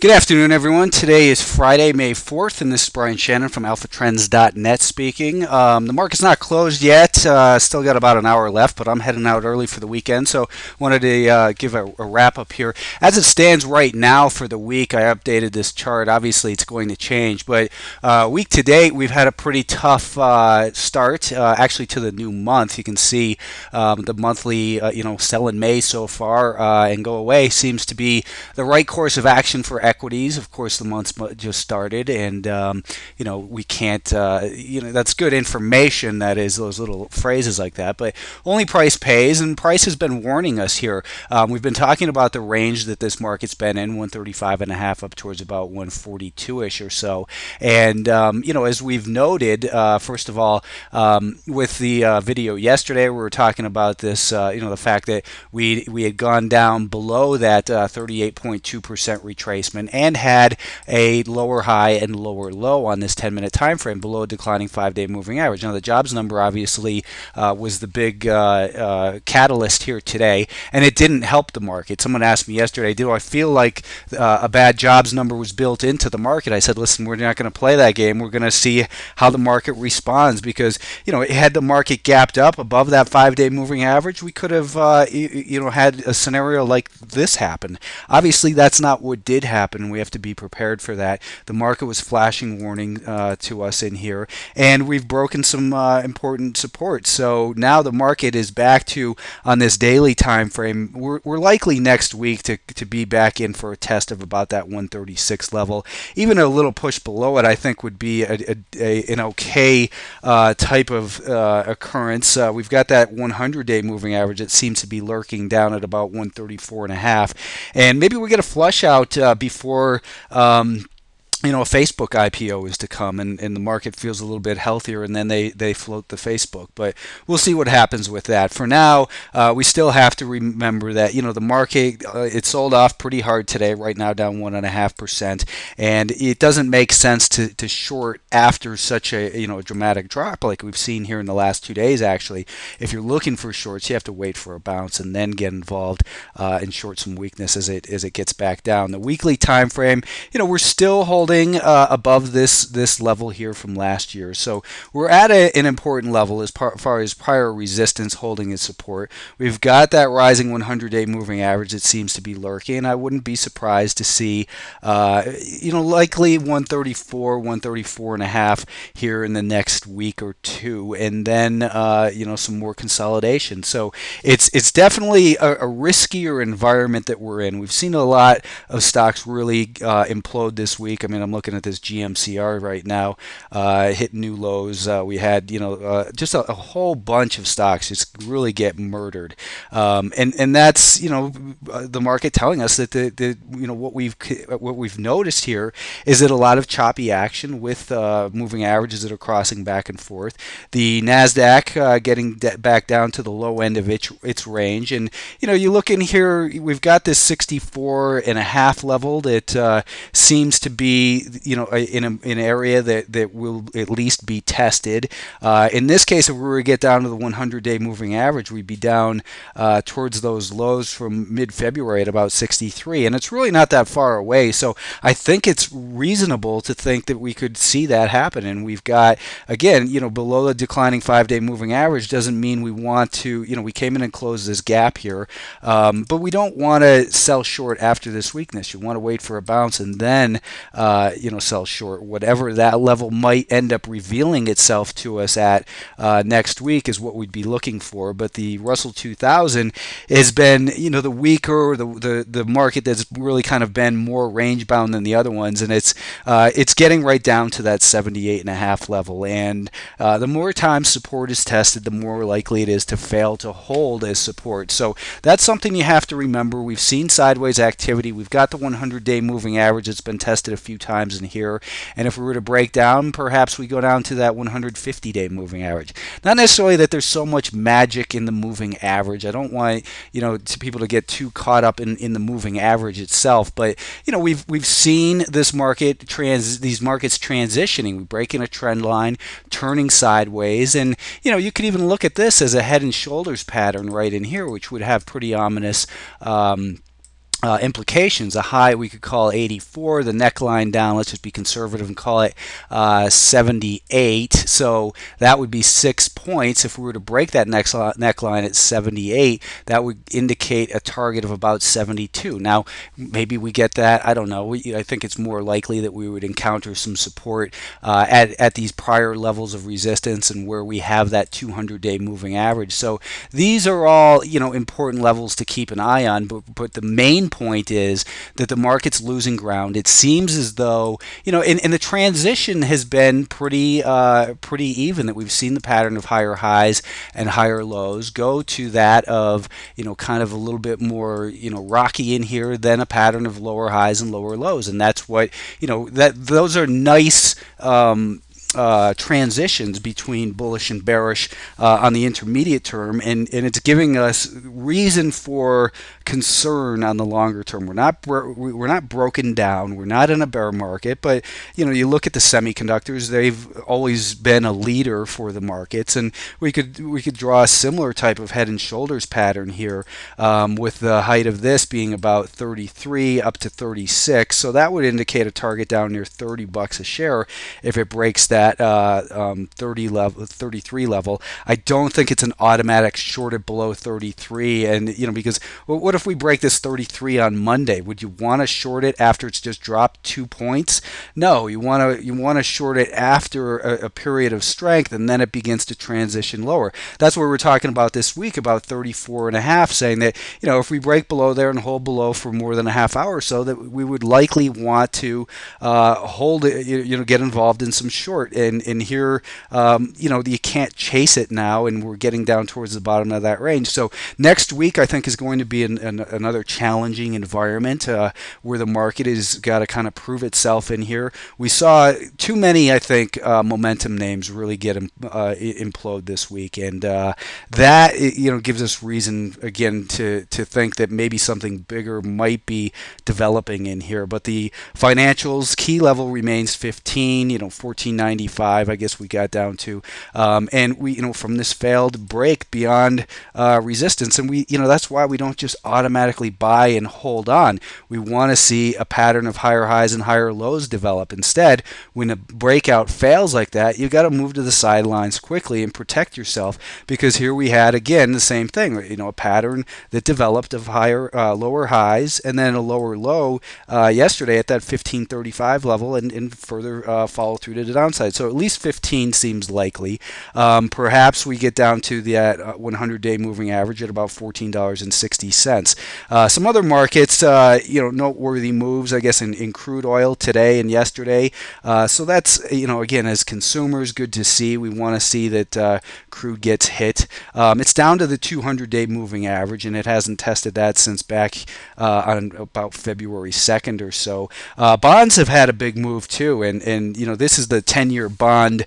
Good afternoon, everyone. Today is Friday, May 4th, and this is Brian Shannon from Alphatrends.net speaking. The market's not closed yet. Still got about an hour left, but I'm heading out early for the weekend, so wanted to give a wrap up here. As it stands right now for the week, I updated this chart. Obviously, it's going to change, but week to date, we've had a pretty tough start, actually, to the new month. You can see the monthly, sell in May so far and go away seems to be the right course of action for equities. Of course, the month's just started, and we can't. That's good information. That is those little phrases like that. But only price pays, and price has been warning us here. We've been talking about the range that this market's been in, 135.5 up towards about 142ish or so. And as we've noted, first of all, with the video yesterday, we were talking about this. The fact that we had gone down below that 38.2% retracement and had a lower high and lower low on this 10-minute time frame below a declining 5-day moving average. Now, the jobs number obviously was the big catalyst here today, and it didn't help the market. Someone asked me yesterday, do I feel like a bad jobs number was built into the market? I said, listen, we're not going to play that game. We're going to see how the market responds because, had the market gapped up above that 5-day moving average, we could have, had a scenario like this happen. Obviously, that's not what did happen. We have to be prepared for that. The market was flashing warning to us in here, and we've broken some important support. So now the market is back to, on this daily time frame, we're likely next week to be back in for a test of about that 136 level. Even a little push below it, I think, would be an okay type of occurrence. We've got that 100-day moving average that seems to be lurking down at about 134.5, and maybe we get a flush out before a Facebook IPO is to come, and the market feels a little bit healthier, and then they float the Facebook. But we'll see what happens with that. For now, we still have to remember that the market it sold off pretty hard today. Right now, down 1.5%, and it doesn't make sense to short after such a dramatic drop like we've seen here in the last 2 days. Actually, if you're looking for shorts, you have to wait for a bounce and then get involved and short some weakness as it gets back down. The weekly time frame, we're still holding above this level here from last year. So we're at an important level as far as prior resistance holding its support. We've got that rising 100-day moving average that seems to be lurking. I wouldn't be surprised to see, likely 134, 134 and a half here in the next week or two, and then, some more consolidation. So it's definitely a riskier environment that we're in. We've seen a lot of stocks really implode this week. I mean, I'm looking at this GMCR right now, hit new lows. We had, just a whole bunch of stocks just really get murdered, and that's the market telling us that what we've noticed here is that a lot of choppy action with moving averages that are crossing back and forth. The Nasdaq getting back down to the low end of its range, and you look in here, we've got this 64.5 level that seems to be in an area that will at least be tested. In this case, if we were to get down to the 100-day moving average, we'd be down towards those lows from mid-February at about 63, and it's really not that far away. So I think it's reasonable to think that we could see that happen. And we've got, again, below the declining 5-day moving average doesn't mean we want to, we came in and closed this gap here, but we don't want to sell short after this weakness. You want to wait for a bounce and then sell short. Whatever that level might end up revealing itself to us at next week is what we'd be looking for. But the Russell 2000 has been, the weaker, the market that's really kind of been more range bound than the other ones, and it's getting right down to that 78.5 level. And the more time support is tested, the more likely it is to fail to hold as support. So that's something you have to remember. We've seen sideways activity. We've got the 100-day moving average that's been tested a few times in here, and if we were to break down, perhaps we go down to that 150-day moving average. Not necessarily that there's so much magic in the moving average. I don't want people to get too caught up in the moving average itself, but we've seen this market these markets transitioning. We break in a trend line, turning sideways, and you could even look at this as a head and shoulders pattern right in here, which would have pretty ominous implications. A high we could call 84, the neckline down, let's just be conservative and call it 78. So that would be 6 points. If we were to break that neckline at 78, that would indicate a target of about 72. Now, maybe we get that. I don't know. I think it's more likely that we would encounter some support at these prior levels of resistance and where we have that 200-day moving average. So these are all important levels to keep an eye on. But the main point is that the market's losing ground. It seems as though and the transition has been pretty even. That we've seen the pattern of higher highs and higher lows go to that of kind of a little bit more rocky in here, then a pattern of lower highs and lower lows, and that's what that those are nice. Transitions between bullish and bearish on the intermediate term, and it's giving us reason for concern on the longer term. We're not broken down. We're not in a bear market, but you look at the semiconductors; they've always been a leader for the markets, and we could draw a similar type of head and shoulders pattern here, with the height of this being about 33 up to 36. So that would indicate a target down near $30 a share if it breaks that 33 level. I don't think it's an automatic shorted below 33, and because what if we break this 33 on Monday? Would you want to short it after it's just dropped 2 points? No, you want to short it after a period of strength, and then it begins to transition lower. That's what we're talking about this week, about 34 and a half, saying that if we break below there and hold below for more than a half hour or so, that we would likely want to hold it, get involved in some short. And here, you can't chase it now, and we're getting down towards the bottom of that range. So next week, I think, is going to be another challenging environment where the market has got to kind of prove itself in here. We saw too many, I think, momentum names really get implode this week, and that gives us reason again to think that maybe something bigger might be developing in here. But the financials key level remains 15, 14.95. I guess we got down to, and we from this failed break beyond resistance, and that's why we don't just automatically buy and hold on. We want to see a pattern of higher highs and higher lows develop. Instead, when a breakout fails like that, you've got to move to the sidelines quickly and protect yourself, because here we had again the same thing, a pattern that developed of lower highs and then a lower low yesterday at that 1535 level, and further follow through to the downside. So at least 15 seems likely. Perhaps we get down to the 100-day moving average at about $14.60. Some other markets, noteworthy moves, I guess, in crude oil today and yesterday. So that's, again, as consumers, good to see. We want to see that crude gets hit. It's down to the 200-day moving average, and it hasn't tested that since back on about February 2nd or so. Bonds have had a big move too, and this is the 10-year bond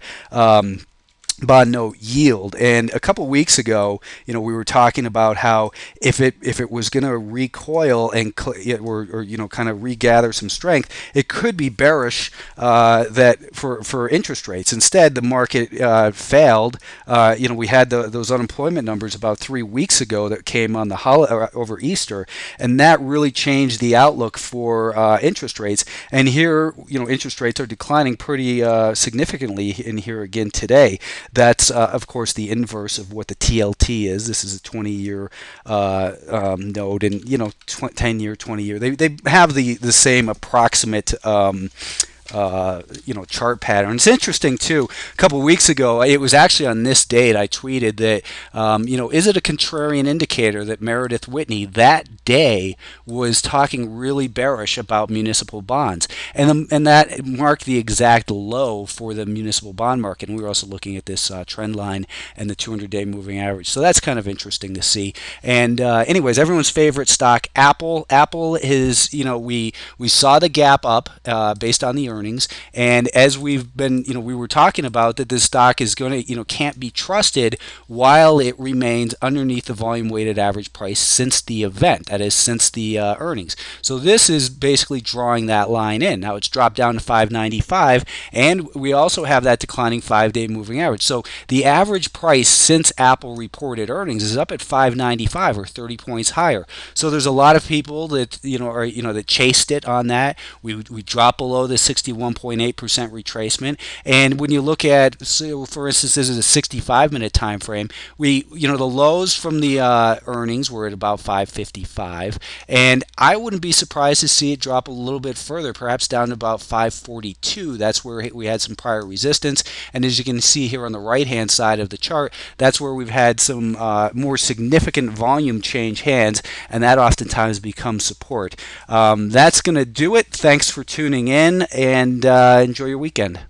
note yield. And a couple weeks ago, we were talking about how if it was going to recoil and kind of regather some strength, it could be bearish that for interest rates. Instead, the market failed. We had those unemployment numbers about 3 weeks ago that came on the over Easter, and that really changed the outlook for interest rates. And here, interest rates are declining pretty significantly in here again today. That's, of course, the inverse of what the TLT is. This is a 20-year node, and 10-year, 20-year. They have the same approximate chart pattern. It's interesting too. A couple of weeks ago, it was actually on this date, I tweeted that, is it a contrarian indicator that Meredith Whitney that day was talking really bearish about municipal bonds, and that marked the exact low for the municipal bond market. And we were also looking at this trend line and the 200-day moving average. So that's kind of interesting to see. And anyways, everyone's favorite stock, Apple. Apple is, we saw the gap up based on the earnings. earnings. And as we've been, we were talking about that this stock is going to, can't be trusted while it remains underneath the volume weighted average price since the event, that is, since the earnings. So this is basically drawing that line in. Now it's dropped down to 595, and we also have that declining 5-day moving average. So the average price since Apple reported earnings is up at 595, or 30 points higher. So there's a lot of people that that chased it on that. We dropped below the 61.8% retracement, and when you look at, so for instance, this is a 65-minute time frame. The lows from the earnings were at about 555, and I wouldn't be surprised to see it drop a little bit further, perhaps down to about 542. That's where we had some prior resistance, and as you can see here on the right-hand side of the chart, that's where we've had some more significant volume change hands, and that oftentimes becomes support. That's going to do it. Thanks for tuning in, and enjoy your weekend.